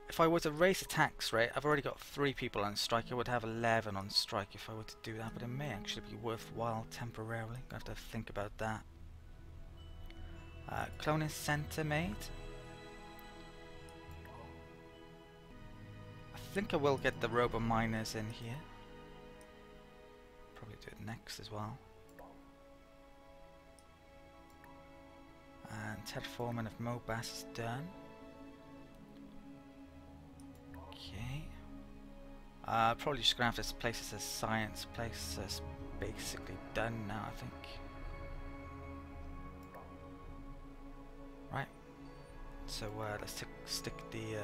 if I were to raise the tax rate, I've already got 3 people on strike. I would have 11 on strike if I were to do that, but it may actually be worthwhile temporarily. I have to think about that. Cloning center made. I think I will get the robo miners in here. Probably do it next as well. And terraforming of Mobas is done. Okay. Probably just gonna have this place as a science place. That's basically done now, I think. Right. So let's stick the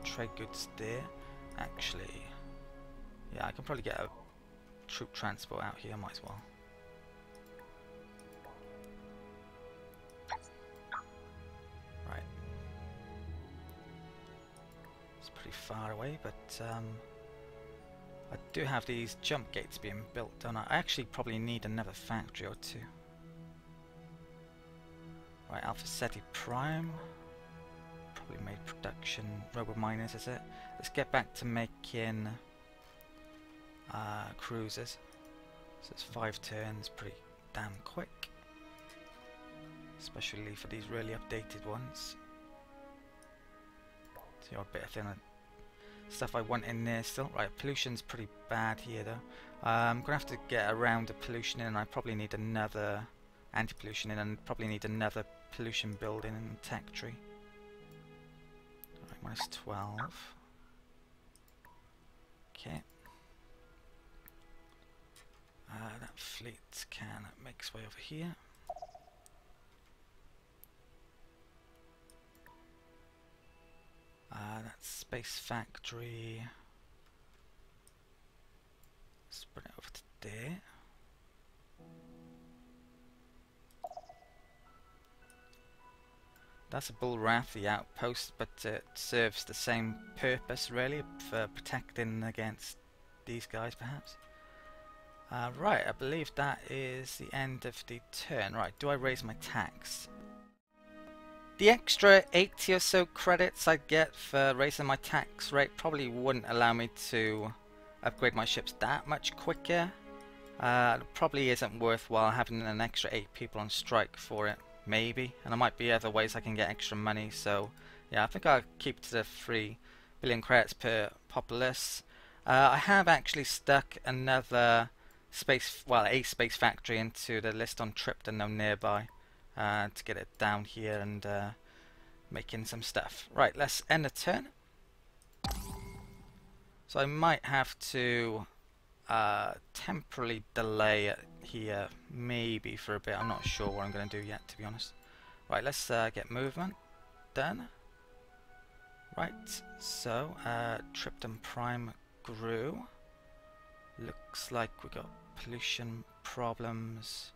trade goods there. Actually, yeah, I can probably get a troop transport out here. Might as well. Right. It's pretty far away, but I do have these jump gates being built, don't I? I actually probably need another factory or two. Right, Alpha Ceti Prime. Probably made production robo miners, is it? Let's get back to making cruisers. So it's 5 turns, pretty damn quick. Especially for these really updated ones. So you're a bit of thinner stuff I want in there still. Right, pollution's pretty bad here though. I'm gonna have to get around the pollution in, and I probably need another anti-pollution in, and probably need another pollution building in the tech tree. Right, minus 12. Okay. That fleet can make its way over here. That space factory. Let's bring it over to there. That's a Bullwrathi outpost, but it serves the same purpose really, for protecting against these guys perhaps. Right, I believe that is the end of the turn. Right, do I raise my tax? The extra 80 or so credits I'd get for raising my tax rate probably wouldn't allow me to upgrade my ships that much quicker. It probably isn't worthwhile having an extra 8 people on strike for it, maybe. And there might be other ways I can get extra money, so yeah, I think I'll keep to the 3 billion credits per populace. I have actually stuck another a space factory into the list on Tripton nearby. To get it down here and making some stuff. Right, let's end the turn. So I might have to temporarily delay it here, maybe for a bit. I'm not sure what I'm going to do yet, to be honest. Right, let's get movement done. Right, so Tripton Prime grew. Looks like we got pollution problems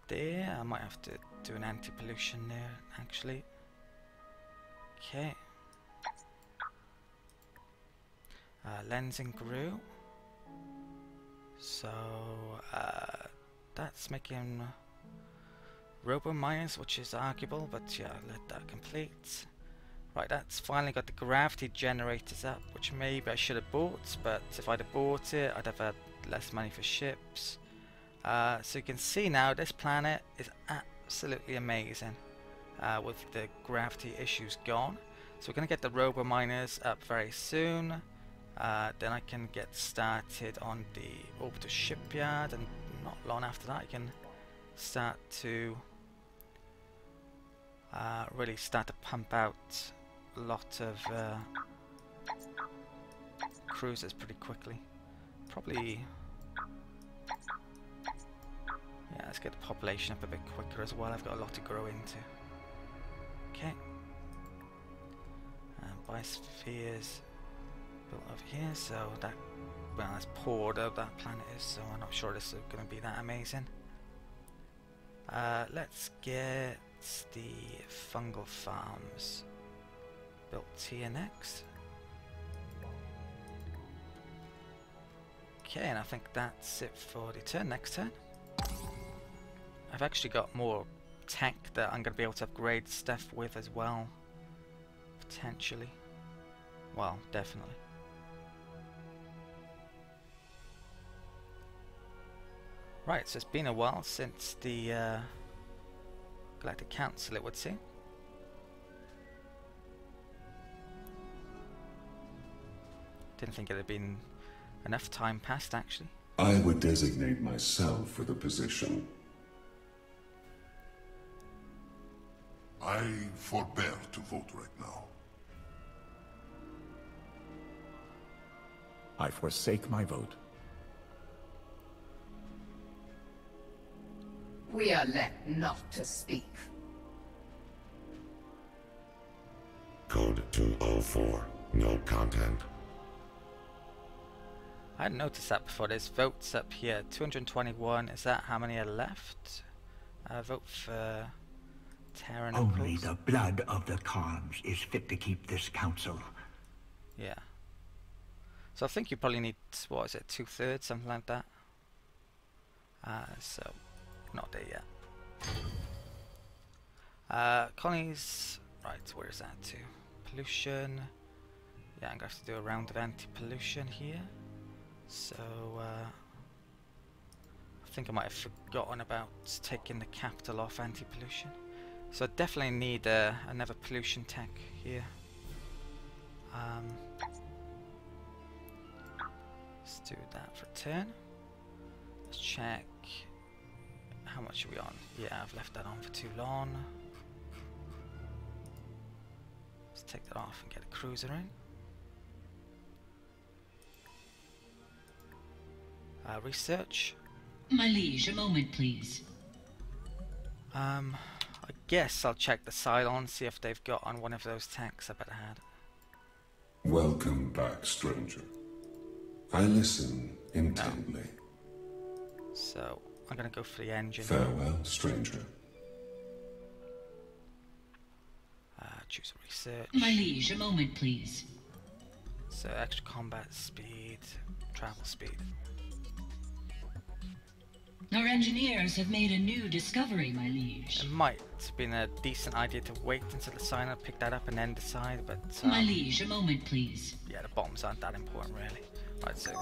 there. I might have to do an anti-pollution there actually. Okay. Lensing grew. So that's making robo miners, which is arguable, but yeah, let that complete. Right, that's finally got the gravity generators up, which maybe I should have bought, but if I'd have bought it, I'd have had less money for ships. So you can see now this planet is absolutely amazing with the gravity issues gone. So we're going to get the robo miners up very soon. Then I can get started on the orbital shipyard, and not long after that I can start to really start to pump out a lot of cruisers pretty quickly. Probably, yeah, let's get the population up a bit quicker as well. I've got a lot to grow into. Okay. Biospheres built over here, so that, well, that's poor though that planet is, so I'm not sure this is going to be that amazing. Let's get the fungal farms built here next. Okay, and I think that's it for the turn. Next turn. I've actually got more tech that I'm going to be able to upgrade stuff with as well, potentially. Well, definitely. Right, so it's been a while since the Galactic Council, it would seem. Didn't think it had been enough time passed, actually. I would designate myself for the position. I forbear to vote right now. I forsake my vote. We are let not to speak. Code 204. No content. I hadn't noticed that before. There's votes up here. 221. Is that how many are left? Vote for Terran. Only the blood of the Khans is fit to keep this council. Yeah. So I think you probably need, what is it, 2/3, something like that. So, not there yet. Colonies, right, where is that to? Pollution. Yeah, I'm going to have to do a round of anti-pollution here. So, I think I might have forgotten about taking the capital off anti-pollution. So I definitely need another pollution tech here. Let's do that for a turn. Let's check how much are we on. Yeah, I've left that on for too long. Let's take that off and get a cruiser in. Research. My liege, a moment please. I guess I'll check the Cylon, see if they've got on one of those tanks I better had. Welcome back, stranger. I listen intently. No. So, I'm gonna go for the engine. Farewell, stranger. Choose research. My liege, a moment please. So, extra combat speed, travel speed. Our engineers have made a new discovery, my liege. It might have been a decent idea to wait until the signer pick that up and then decide, but my liege, a moment please. yeah, the bombs aren't that important really. Right, so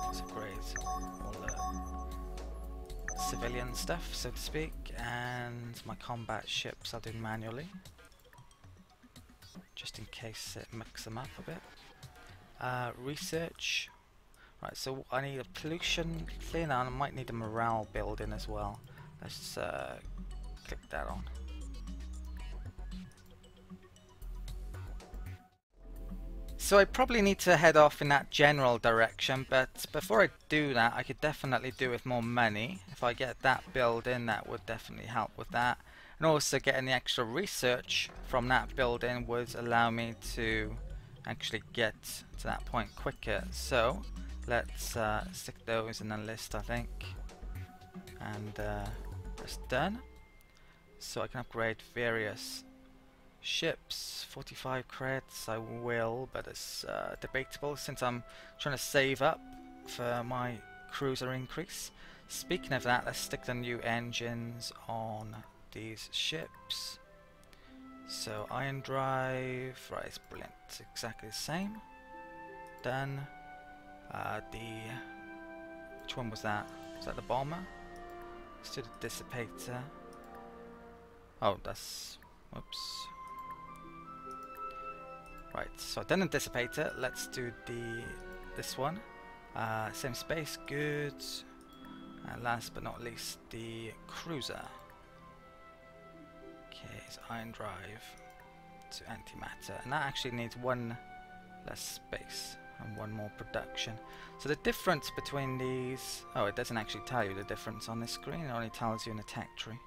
let's upgrade all the civilian stuff, so to speak, and my combat ships I'll do manually, just in case it mucks them up a bit. Research. Right, so I need a pollution clear now, and I might need a morale building as well. Let's click that on. So I probably need to head off in that general direction, but before I do that, I could definitely do with more money. If I get that building, that would definitely help with that. And also getting the extra research from that building would allow me to actually get to that point quicker. So let's stick those in the list, I think, and that's done. So I can upgrade various ships. 45 credits I will, but it's debatable since I'm trying to save up for my cruiser increase. Speaking of that, let's stick the new engines on these ships. So ion drive, right, it's brilliant, it's exactly the same. Done. Which one was that? Was that the bomber? Let's do the dissipator. Oh, that's, whoops. Right, so I've done the dissipator. Let's do this one. Same space, good. And last but not least, the cruiser. Okay, so ion drive to antimatter, and that actually needs one less space and one more production. So the difference between these, oh, it doesn't actually tell you the difference on this screen, it only tells you in the tech tree.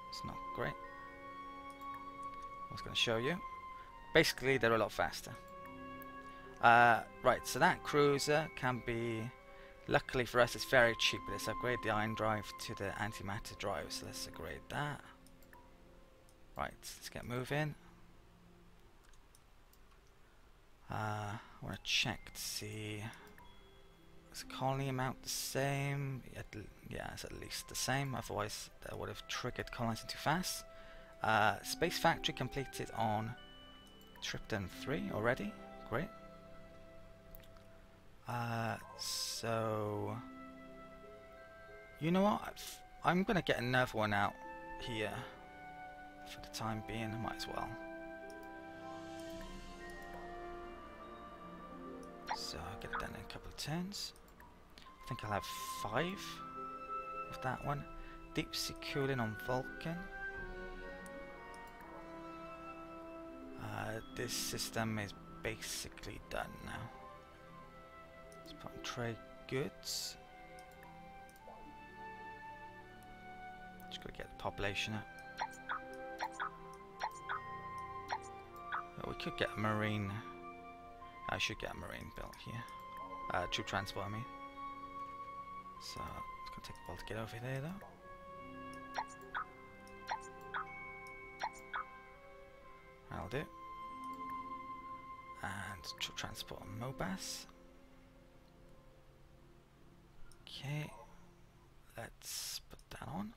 It's not great. I was going to show you. Basically, they're a lot faster. Right, so that cruiser can be, luckily for us, it's very cheap. Let's upgrade the ion drive to the antimatter drive, so let's upgrade that. Right, let's get moving. I want to check to see, is the colony amount the same? Yeah, it's at least the same, otherwise that would have triggered colonizing too fast. Space factory completed on Tripton 3 already. great. So you know what? I'm gonna get another one out here for the time being. I might as well. So I'll get it done in a couple of turns. I think I'll have 5 of that one. Deep sea cooling on Vulcan. This system is basically done now. Let's put on trade goods. Just gotta get the population up. Oh, we could get a marine. I should get a marine built here. Troop transport, I mean. So it's gonna take a while to get over there, though. That'll do. And troop transport on Mobas. Okay, let's put that on.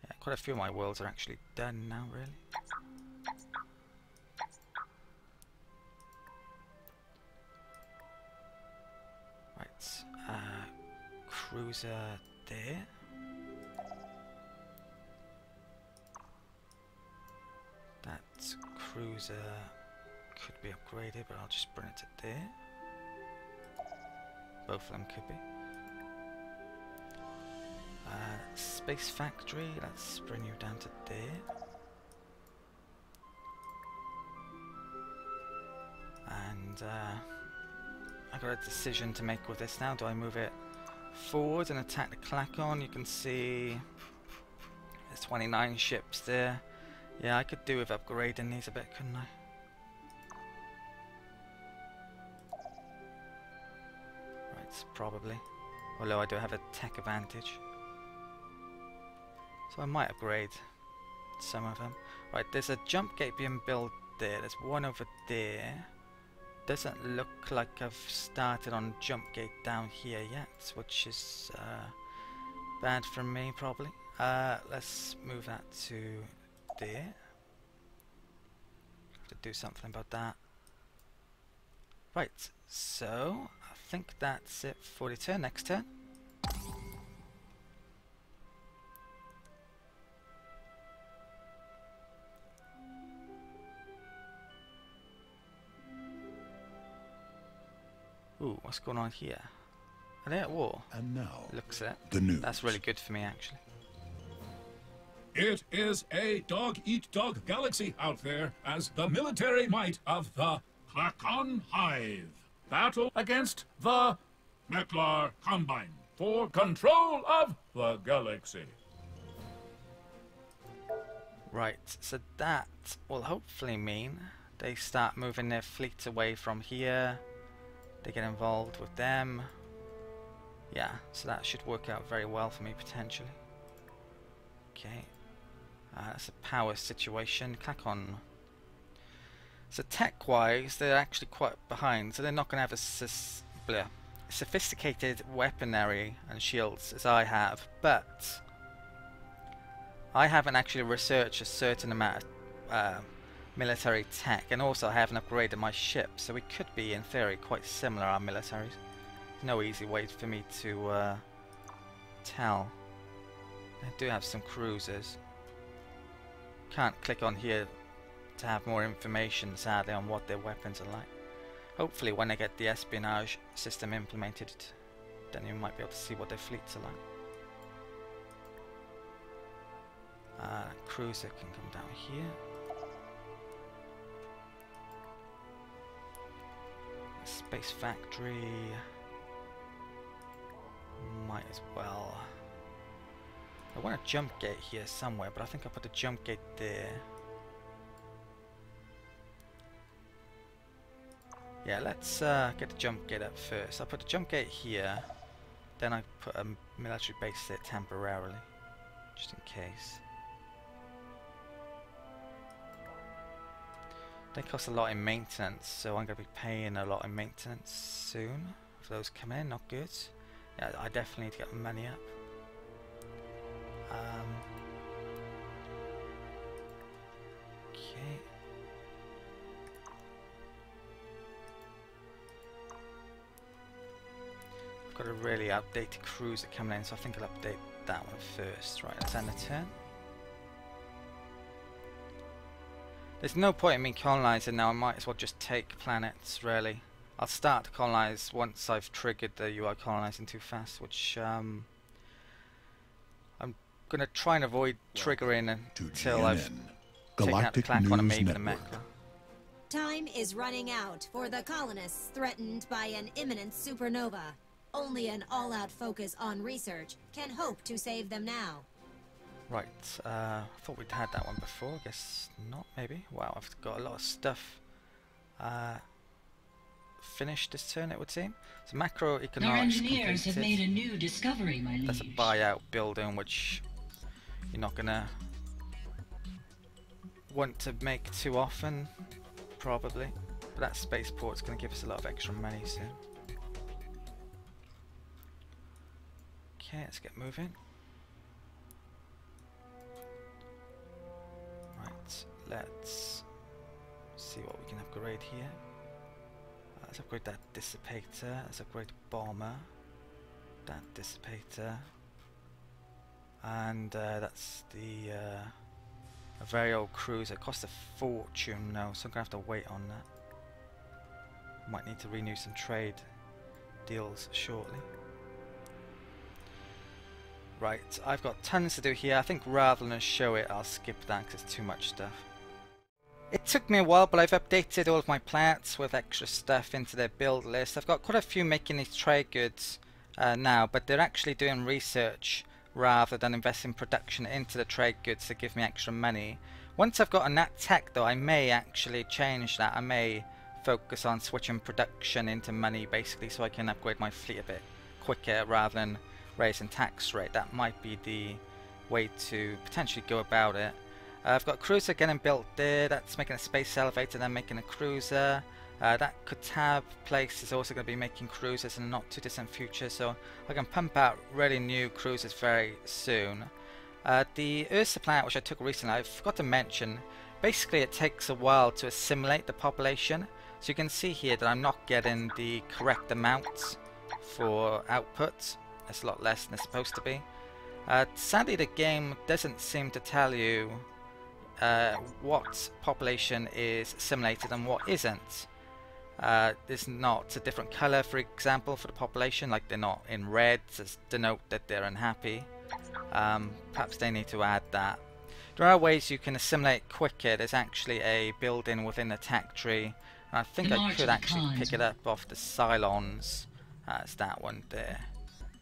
Yeah, quite a few of my worlds are actually done now, really. Right, cruiser there. That cruiser could be upgraded, but I'll just bring it to there. Both of them could be. Space factory, let's bring you down to there. And I got a decision to make with this now. Do I move it forward and attack the Klakon? You can see there's 29 ships there. Yeah, I could do with upgrading these a bit, couldn't I? Right, probably. Although I do have a tech advantage. So I might upgrade some of them. Right, there's a jump gate being built there. There's one over there. Doesn't look like I've started on jump gate down here yet, which is bad for me probably. Let's move that to there. Have to do something about that. Right, so I think that's it for the turn. Next turn. Ooh, what's going on here? Are they at war? And now, Looks it. the news. That's really good for me, actually. It is a dog-eat-dog galaxy out there as the military might of the Klakon Hive battle against the Meklar Combine for control of the galaxy. Right, so that will hopefully mean they start moving their fleet away from here. They get involved with them. Yeah, so that should work out very well for me potentially. Okay, that's a power situation. Klakon. So tech-wise, they're actually quite behind, so they're not going to have a sophisticated weaponry and shields as I have, but I haven't actually researched a certain amount of military tech, and also I haven't upgraded my ship, so we could be in theory quite similar, our militaries. There's no easy way for me to tell. I do have some cruisers. Can't click on here to have more information sadly on what their weapons are like. Hopefully when they get the espionage system implemented, then you might be able to see what their fleets are like. Cruiser can come down here. Space factory. Might as well. I want a jump gate here somewhere, but I think I'll put a jump gate there. Yeah, let's get the jump gate up first. I'll put a jump gate here, then I put a military base there temporarily, just in case. They cost a lot in maintenance, so I'm going to be paying a lot in maintenance soon. If those come in, not good. Yeah, I definitely need to get my money up. Okay. got a really outdated cruiser coming in, so I think I'll update that one first. Right, let's end the turn. There's no point in me colonising now, I might as well just take planets, really. I'll start to colonise once I've triggered the UI colonising too fast, which I'm going to try and avoid triggering until I've taken out the clack on a maybe the Mecca. Time is running out for the colonists threatened by an imminent supernova. Only an all-out focus on research can hope to save them now. Right, I thought we'd had that one before, I guess not, maybe. Wow, I've got a lot of stuff finished this turn, it would seem. So macroeconomics Our engineers have completed. made a new discovery, my liege. That's a buyout building, which you're not gonna want to make too often, probably. But that spaceport's gonna give us a lot of extra money soon. Okay, let's get moving. Right, let's see what we can upgrade here. Let's upgrade that dissipator, let's upgrade bomber, that dissipator, and that's the a very old cruiser. It costs a fortune now, so I'm gonna have to wait on that. Might need to renew some trade deals shortly. Right, I've got tons to do here. I think rather than show it, I'll skip that because it's too much stuff. It took me a while, but I've updated all of my planets with extra stuff into their build list. I've got quite a few making these trade goods now, but they're actually doing research rather than investing production into the trade goods to give me extra money. Once I've got a nat tech though, I may actually change that. I may focus on switching production into money basically, so I can upgrade my fleet a bit quicker rather than raising tax rate. That might be the way to potentially go about it. I've got a cruiser getting built there. That's making a space elevator, then making a cruiser. That Kutab place is also going to be making cruisers in the not too distant future, so I can pump out really new cruisers very soon. The Ursa planet, which I took recently, I forgot to mention, basically it takes a while to assimilate the population, so you can see here that I'm not getting the correct amounts for output. It's a lot less than it's supposed to be. Sadly, the game doesn't seem to tell you what population is assimilated and what isn't. There's not a different colour, for example, for the population, like they're not in red to denote that they're unhappy. Perhaps they need to add that. There are ways you can assimilate quicker. There's actually a building within the tech tree. And I think I could actually pick it up off the Cylons. It's that one there.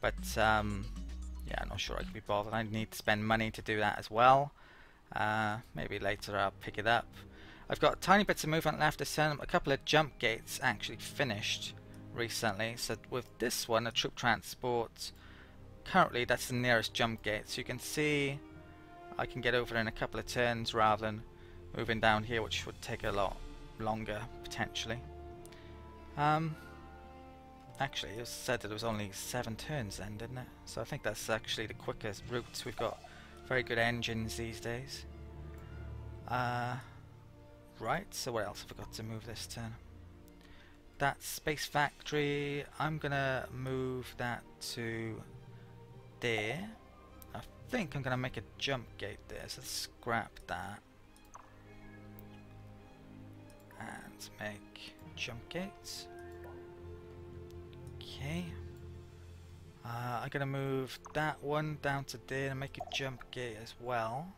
But yeah, I'm not sure I can be bothered. I need to spend money to do that as well. Maybe later I'll pick it up. I've got tiny bits of movement left to send. A couple of jump gates actually finished recently. So with this one, a troop transport, currently that's the nearest jump gate. So you can see I can get over in a couple of turns rather than moving down here, which would take a lot longer potentially. Actually, it was said that it was only 7 turns then, didn't it? So I think that's actually the quickest route. We've got very good engines these days. Right, so what else have I got to move this turn? That space factory, I'm gonna move that to there. I think I'm gonna make a jump gate there, so let's scrap that. And make jump gates. Okay. I'm gonna move that one down to there and make a jump gate as well.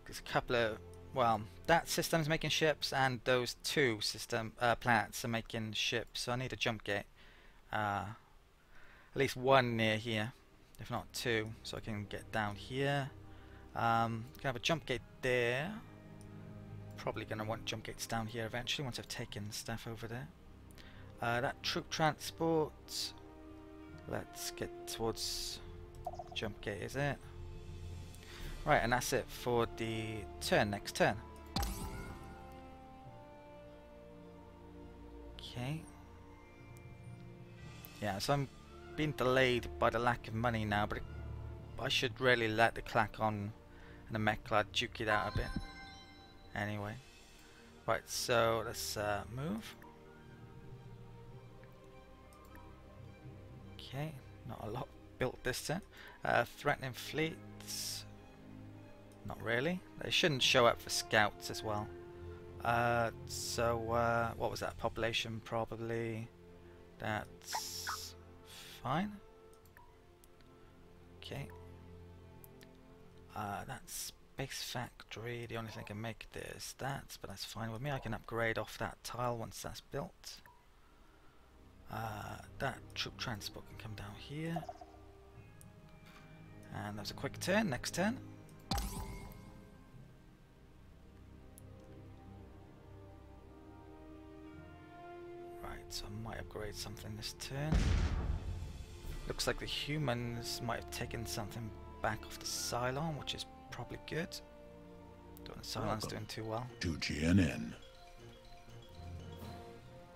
There's a couple of, well, that system's making ships and those two system planets are making ships, so I need a jump gate. At least one near here, if not 2, so I can get down here. Gonna have a jump gate there. Probably gonna want jump gates down here eventually once I've taken stuff over there. That troop transport, let's get towards jump gate, is it? Right, and that's it for the turn, next turn. Okay. Yeah, so I'm being delayed by the lack of money now, but I should really let the clack on and the Mecla duke it out a bit. Anyway. Right, so let's move. Okay, not a lot built this turn. Threatening fleets. Not really. They shouldn't show up for scouts as well. What was that? Population probably. That's fine. Okay. That's Space Factory. The only thing I can make there is that, but that's fine with me. I can upgrade off that tile once that's built. That troop transport can come down here. And that's a quick turn. Next turn. Right, so I might upgrade something this turn. Looks like the humans might have taken something back off the Cylon, which is probably good. The Cylon's doing too well. To GNN.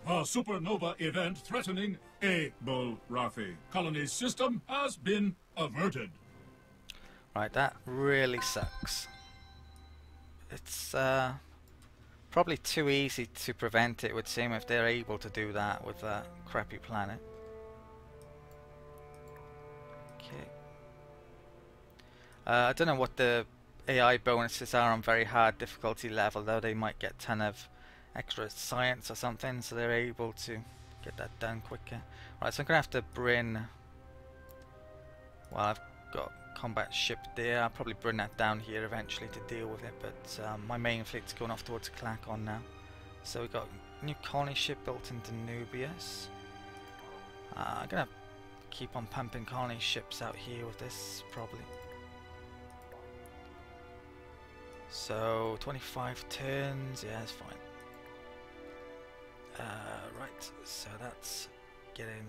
A supernova event threatening Abel Rafi. Colony's system has been averted. Right, that really sucks. It's probably too easy to prevent, it would seem, if they're able to do that with that crappy planet. Okay. I don't know what the AI bonuses are on very hard difficulty level, though. They might get a ton of extra science or something, so they're able to get that done quicker. Right, so I'm gonna have to bring. Well, I've got combat ship there. I'll probably bring that down here eventually to deal with it, but my main fleet's going off towards Clacon now. So we've got a new colony ship built into Nubius. I'm gonna keep on pumping colony ships out here with this probably. So 25 turns, yeah, that's fine. Right, so that's getting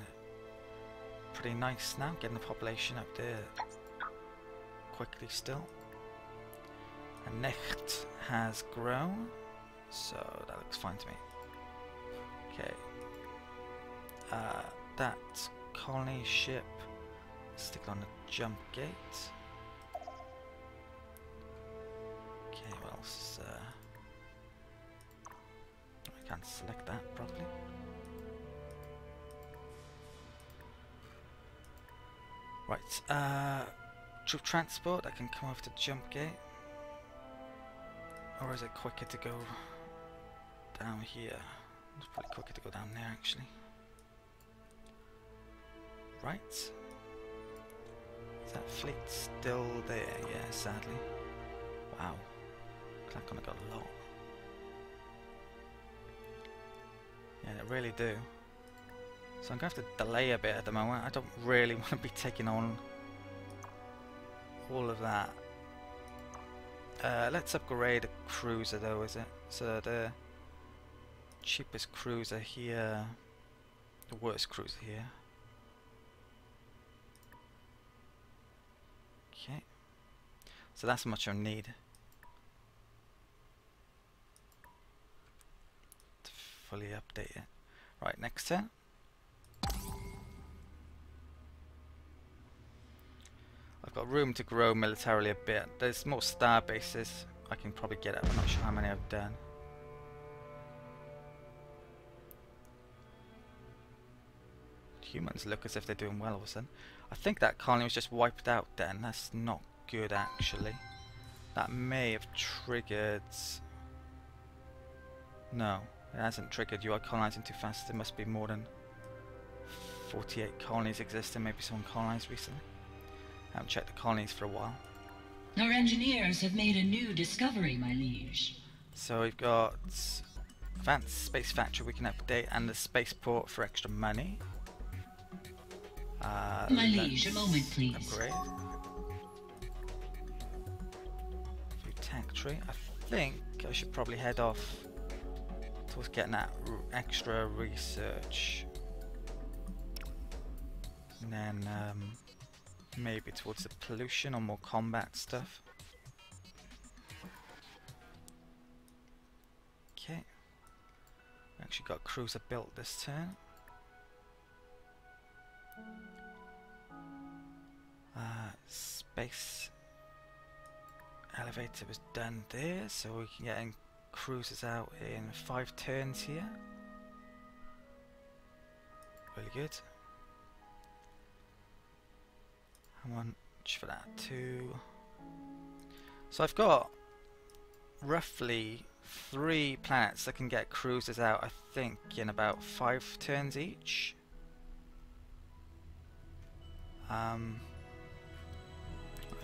pretty nice now, getting the population up there quickly still. And Necht has grown, so that looks fine to me. Okay, that colony ship, stick it on the jump gate. Okay, what else? I can't select that properly. Right, troop transport, I can come over to jump gate. Or is it quicker to go down here? It's probably quicker to go down there actually. Right. Is that fleet still there? Yeah, sadly. Wow. Clacon got a lot. Yeah, they really do. So I'm going to have to delay a bit at the moment. I don't really want to be taking on all of that. Let's upgrade a cruiser though, is it? So the cheapest cruiser here, the worst cruiser here. Okay. So that's how much I need to fully update it. Right, next turn. I've got room to grow militarily a bit. There's more star bases I can probably get up. I'm not sure how many I've done. Humans look as if they're doing well all of a sudden. I think that colony was just wiped out then. That's not good actually. That may have triggered... No, it hasn't triggered. You are colonizing too fast. There must be more than 48 colonies existing. Maybe someone colonized recently. I haven't checked the colonies for a while. Our engineers have made a new discovery, my liege. So we've got Advanced Space Factory we can update, and the spaceport for extra money. My liege, a moment please. Upgrade. View tech tree. I think I should probably head off towards getting that extra research. And then maybe towards the pollution or more combat stuff. Okay. Actually got a cruiser built this turn. Space elevator was done there, so we can get in cruisers out in 5 turns here. Really good. How much for that? 2. So I've got roughly 3 planets that can get cruisers out, I think, in about 5 turns each. I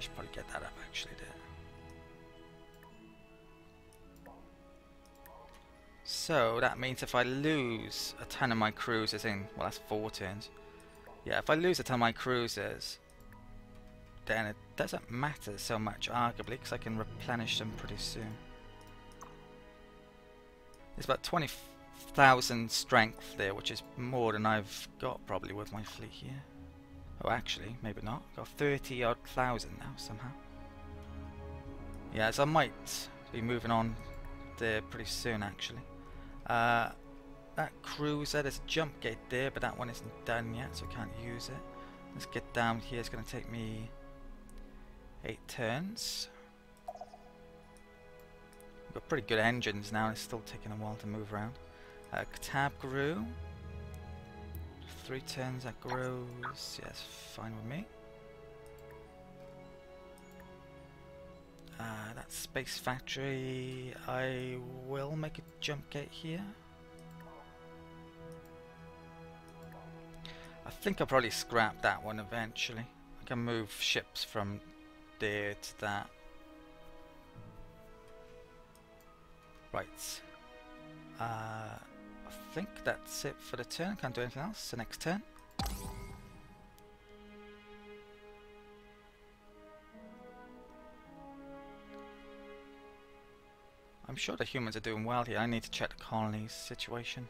should probably get that up actually there. So that means if I lose a ton of my cruisers in, well, that's 4 turns. Yeah, if I lose a ton of my cruisers, then it doesn't matter so much arguably, because I can replenish them pretty soon. There's about 20,000 strength there, which is more than I've got probably with my fleet here. Oh, actually, maybe not. Got 30-odd thousand now somehow. Yeah, so I might be moving on there pretty soon actually. That cruiser, there's a jump gate there, but that one isn't done yet, so I can't use it. Let's get down here. It's going to take me 8 turns. We've got pretty good engines now, it's still taking a while to move around. Katab grew. 3 turns that grows. Yes, fine with me. That space factory, I will make a jump gate here. I think I'll probably scrap that one eventually. I can move ships from there to that. Right. I think that's it for the turn. Can't do anything else. The next turn. I'm sure the humans are doing well here. I need to check the colony's situation.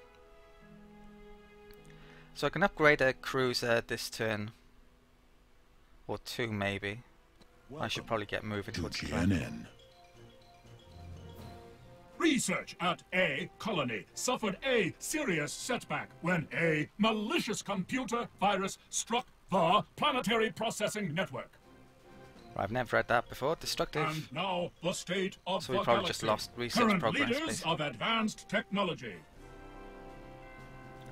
So I can upgrade a cruiser this turn. Or 2 maybe. I should probably get moving towards GNN. Research at A colony suffered a serious setback when a malicious computer virus struck the planetary processing network. I've never read that before. Destructive. And now the state of So the we probably galaxy. just lost research Current progress, leaders basically. of advanced technology.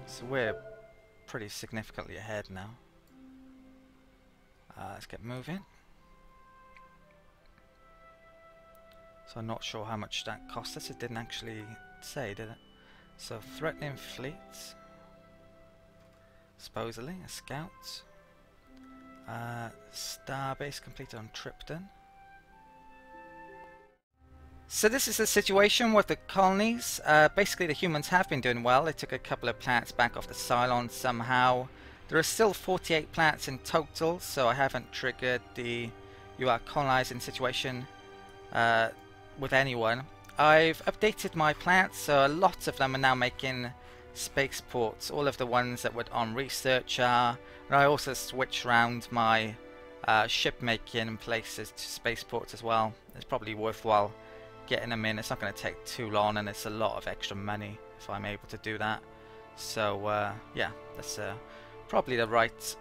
So we're pretty significantly ahead now. Let's get moving. So I'm not sure how much that cost us. It didn't actually say, did it? So threatening fleets. Supposedly a scout. Starbase completed on Tripton. So this is the situation with the colonies. Basically the humans have been doing well. They took a couple of planets back off the Cylon somehow. There are still 48 planets in total, so I haven't triggered the you are colonizing situation with anyone. I've updated my planets, so a lot of them are now making spaceports. All of the ones that were on research are. And I also switched around my ship making places to spaceports as well. It's probably worthwhile getting them in. It's not going to take too long, and it's a lot of extra money if I'm able to do that. So yeah, that's probably the right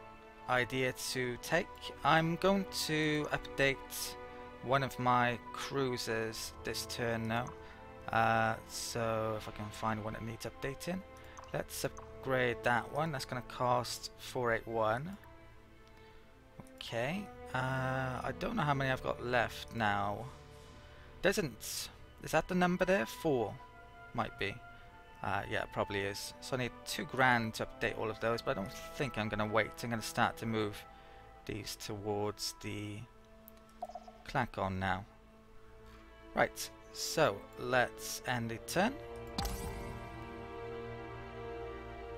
idea to take. I'm going to update one of my cruisers this turn now. So if I can find one that needs updating, let's upgrade that one. That's going to cost 481. Okay. I don't know how many I've got left now. Doesn't... Is that the number there? 4 might be. Yeah, it probably is. So I need 2 grand to update all of those, but I don't think I'm going to wait. I'm going to start to move these towards the Clacon now. Right, so let's end the turn.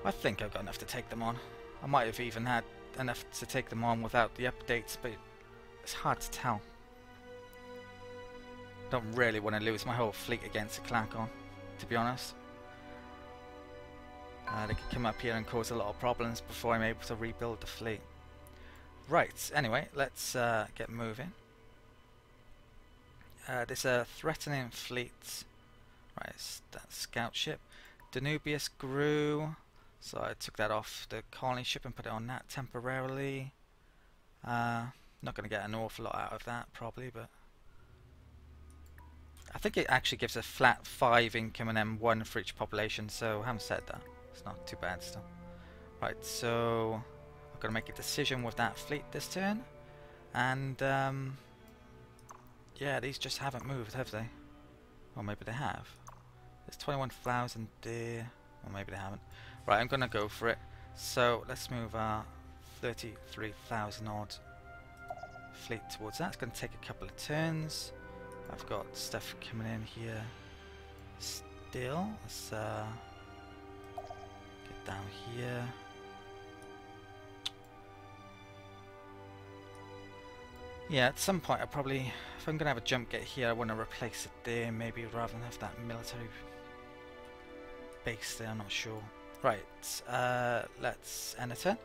I think I've got enough to take them on. I might have even had enough to take them on without the updates, but it's hard to tell. Don't really want to lose my whole fleet against the Clacon, to be honest. They could come up here and cause a lot of problems before I'm able to rebuild the fleet. Right, anyway, let's get moving. There's a threatening fleet. Right, it's that scout ship. Danubius grew, so I took that off the colony ship and put it on that temporarily. Not going to get an awful lot out of that probably, but I think it actually gives a flat 5 income and then 1 for each population, so I haven't said that. It's not too bad still. Right, so I've got to make a decision with that fleet this turn. And yeah, these just haven't moved, have they? Or maybe they have. There's 21,000 there. Or maybe they haven't. Right, I'm gonna go for it. So let's move our 33,000 odd fleet towards that. It's gonna take a couple of turns. I've got stuff coming in here still. Let's get down here. Yeah, at some point I probably, if I'm gonna have a jump get here, I want to replace it there maybe, rather than have that military base there. I'm not sure. Right, let's end it.